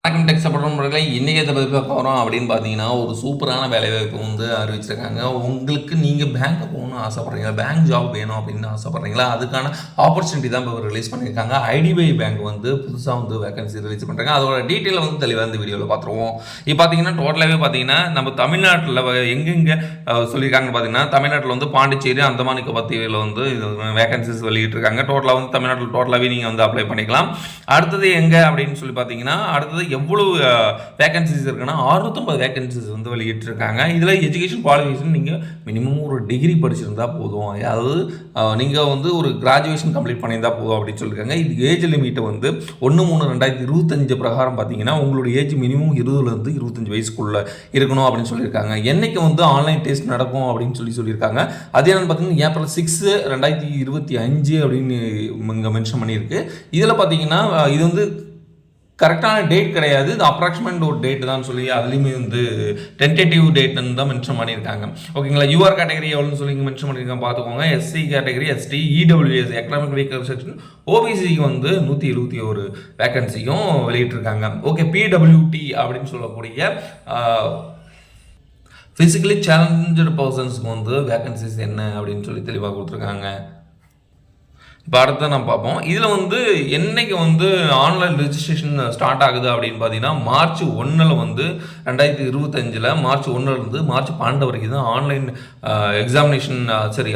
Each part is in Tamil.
வணக்கம் டெக் சப்போர்ட் நண்பர்களே, இன்றைக்கி எதை பற்றி பார்க்க போகிறோம் அப்படின்னு பார்த்தீங்கன்னா, ஒரு சூப்பரான வேலைவாய்ப்பு அறிவிச்சிருக்காங்க. உங்களுக்கு நீங்கள் பேங்க்கு போகணும்னு ஆசைப்பட்றீங்களா, பேங்க் ஜாப் வேணும் அப்படின்னு ஆசைப்பட்றீங்களா, அதுக்கான ஆப்பர்ச்சுனிட்டி தான் இப்போ ரிலீஸ் பண்ணியிருக்காங்க. ஐடிபிஐ பேங்க் புதுசாக வேகன்சி ரிலீஸ் பண்ணுறாங்க. அதோட டீட்டெயில் தெளிவாக இந்த வீடியோவில் பார்த்துருவோம். இப்போ பார்த்தீங்கன்னா டோட்டலாகவே பார்த்தீங்கன்னா நம்ம தமிழ்நாட்டில் எங்கெங்கே சொல்லியிருக்காங்கன்னு பார்த்தீங்கன்னா, தமிழ்நாட்டில் பாண்டிச்சேரி, அந்தமான் நிக்கோபார் தீவில் வேகன்சிஸ் வெளியிட்டிருக்காங்க. டோட்டலாக தமிழ்நாட்டில் டோட்டலாகவே நீங்கள் அப்ளை பண்ணிக்கலாம். அடுத்தது எங்கே அப்படின்னு சொல்லி பார்த்தீங்கன்னா, அடுத்தது எவ்வளவு வேகன்சிஸ் இருக்குன்னா 650 வேகன்சிஸ் வெளியிட்டிருக்காங்க. இதில் எஜுகேஷன் குவாலிஃபிகேஷன் நீங்கள் மினிமம் ஒரு டிகிரி படிச்சிருந்தா போதும், அதாவது நீங்கள் ஒரு கிராஜுவேஷன் கம்ப்ளீட் பண்ணியிருந்தால் போதும் அப்படின்னு சொல்லியிருக்காங்க. இது ஏஜ் லிமிட்டை 1/3/2025 பிரகாரம் பார்த்தீங்கன்னா உங்களுடைய ஏஜ் மினிமம் 20லேருந்து 25 வயசுக்குள்ளே இருக்கணும் அப்படின்னு சொல்லியிருக்காங்க. என்னைக்கு ஆன்லைன் டெஸ்ட் நடக்கும் அப்படின்னு சொல்லியிருக்காங்க. அது என்னென்னு பார்த்தீங்கன்னா ஏப்ரல் 6, 2025 அப்படின்னு இங்கே மென்ஷன் பண்ணியிருக்கு. இதில் பார்த்தீங்கன்னா இது கரெக்டான டேட் கிடையாது, இது அப்ராக்சிமேட் ஒரு டேட் தான் சொல்லி அதுலேயுமே டென்டேட்டிவ் டேட்னு தான் மென்ஷன் பண்ணியிருக்காங்க. ஓகேங்களா. யூஆர் கேட்டகரி எவ்வளோன்னு சொல்லி இங்கே மென்ஷன் பண்ணியிருக்காங்க பார்த்துக்கோங்க. SC category, ST, EWS economic weaker section, ஓபிசிக்கு 171 வேகன்சியும் வெளியிட்டிருக்காங்க. ஓகே. பிடபிள்யூடி அப்படின்னு சொல்லக்கூடிய ஃபிசிக்கலி சேலஞ்சு பர்சன்ஸ்க்கு வேகன்சிஸ் என்ன அப்படின்னு சொல்லி தெளிவாக கொடுத்துருக்காங்க. இப்போ அடுத்த நம்ம பார்ப்போம். இதில் என்னைக்கு ஆன்லைன் ரெஜிஸ்ட்ரேஷன் ஸ்டார்ட் ஆகுது அப்படின்னு பார்த்தீங்கன்னா மார்ச் 1 2025 மார்ச் 1 மார்ச் 12 வரைக்கும் தான் ஆன்லைன் எக்ஸாமினேஷன்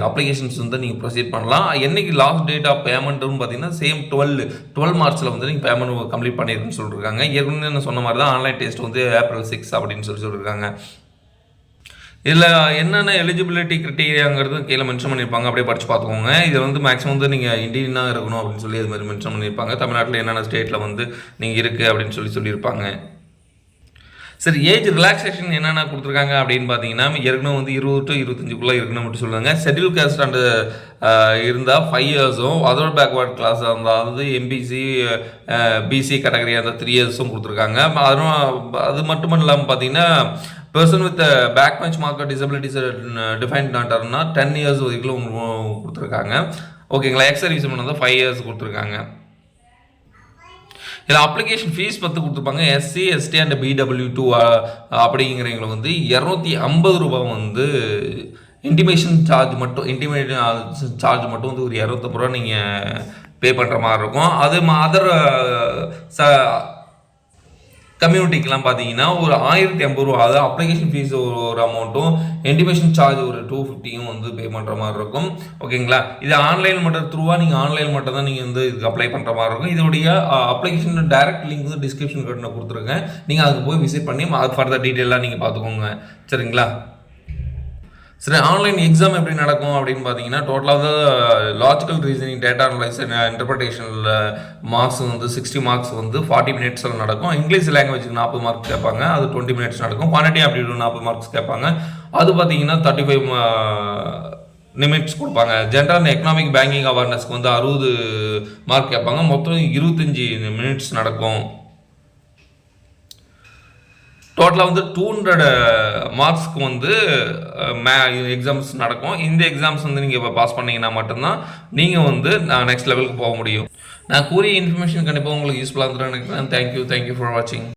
அப்ளிகேஷன்ஸ் நீங்கள் ப்ரொசீட் பண்ணலாம். என்னைக்கு லாஸ்ட் டேட் ஆஃப் பேமெண்ட்னு பார்த்தீங்கன்னா சேம் 12 மார்ச்சில் நீங்கள் பேமெண்ட் கம்ப்ளீட் பண்ணியிருக்குன்னு சொல்லியிருக்காங்க. ஏற்கனவே நான் சொன்ன மாதிரி தான் ஆன்லைன் டெஸ்ட் ஏப்ரல் 6 அப்படின்னு சொல்லியிருக்காங்க. இதில் என்னென்ன எலிஜிபிலிட்டி க்ரைட்டீரியாங்கிறது கீழே மென்ஷன் பண்ணியிருப்பாங்க, அப்படியே படித்து பார்த்துக்கோங்க. இதில் மேக்ஸிமம் நீங்கள் இந்தியனாக இருக்கணும் அப்படின்னு சொல்லி அது மாதிரி மென்ஷன் பண்ணியிருப்பாங்க. தமிழ்நாட்டில் என்னென்ன ஸ்டேட்டில் நீங்கள் இருக்குது அப்படின்னு சொல்லியிருப்பாங்க. சரி, ஏஜ் ரிலாக்ஸேஷன் என்னென்ன கொடுத்துருக்காங்க அப்படின்னு பார்த்தீங்கன்னா ஏற்கனவே 20 to 25 இருக்கணும் மட்டும் சொல்லுவாங்க. ஷெட்யூல் காஸ்ட் அண்டு இருந்தால் 5 இயர்ஸும், அதோட பேக்வர்ட் கிளாஸாக இருந்தால் அதாவது எம்பிசி, பிசி கேட்டகரியாக இருந்தால் 3 இயர்ஸும் கொடுத்துருக்காங்க. அது மட்டும் இல்லாமல் பார்த்தீங்கன்னா person with back benchmark disabilities defined நாட்டர்னா 10 இயர்ஸ் வரைக்கும் கொடுத்துருக்காங்க. ஓகேங்களா. எக்ஸ் சர்வீஸ் பண்ணால் 5 இயர்ஸ் கொடுத்துருக்காங்க. இதில் அப்ளிகேஷன் ஃபீஸ் கொடுத்துருப்பாங்க. எஸ்சி, எஸ்டி அண்ட் பிடபிள்யூ2 அப்படிங்கிறவங்களுக்கு 250 ரூபா இன்டிமேஷன் சார்ஜ் மட்டும் ஒரு 250 ரூபா நீங்கள் பே பண்ணுற மாதிரி இருக்கும். அது அதர் கம்யூனிட்டிக்கெலாம் பார்த்தீங்கன்னா ஒரு 1050 ரூபா, அதாவது அப்ளிகேஷன் ஃபீஸ் ஒரு அமௌண்ட்டும், இன்டிமேஷன் சார்ஜ் ஒரு 250 பே பண்ணுற மாதிரி இருக்கும். ஓகேங்களா. இது ஆன்லைன் மட்டும் த்ரூவாக நீங்கள் ஆன்லைன் மட்டும் தான் நீங்கள் இதுக்கு அப்ளை பண்ணுற மாதிரி இருக்கும். இதோடைய அப்ளிகேஷன் டைரக்ட் லிங்க் டிஸ்கிரிப்ஷன் கட்டின கொடுத்துருக்கேன். நீங்கள் அதுக்கு போய் விசிட் பண்ணி அது ஃபர்தர் டீட்டெயிலாக நீங்கள் பார்த்துக்கோங்க. சரிங்களா. சரி, ஆன்லைன் எக்ஸாம் எப்படி நடக்கும் அப்படின்னு பார்த்தீங்கன்னா டோட்டலாக லாஜிக்கல் ரீசனிங், டேட்டா அனலைஸ், இன்டர்பிரேஷனில் மார்க்ஸ் 60 மார்க்ஸ் 40 மினிட்ஸில் நடக்கும். இங்கிலீஷ் லாங்குவேஜுக்கு 40 மார்க்ஸ் கேட்பாங்க, அது 20 மினிட்ஸ் நடக்கும். குவான்டிட்டி ஆப்டிடியூட் 40 மார்க்ஸ் கேட்பாங்க, அது பார்த்தீங்கன்னா 35 நிமிட்ஸ் கொடுப்பாங்க. ஜென்ரல் அண்ட் எக்கனாமிக் பேங்கிங் அவேர்னஸ்க்கு 60 மார்க் கேட்பாங்க, மொத்தம் 25 மினிட்ஸ் நடக்கும். டோட்டலாக 200 மார்க்ஸ்க்கு எக்ஸாம்ஸ் நடக்கும். இந்த எக்ஸாம்ஸ் நீங்கள் இப்போ பாஸ் பண்ணிங்கன்னா மட்டும்தான் நீங்கள் நெக்ஸ்ட் லெவலுக்கு போக முடியும். நான் கூறிய இன்ஃபர்மேஷன் கண்டிப்பாக உங்களுக்கு யூஸ்ஃபுல்லாக இருந்துன்னு நினைக்கிறேன். தேங்க்யூ ஃபார் வாட்சிங்.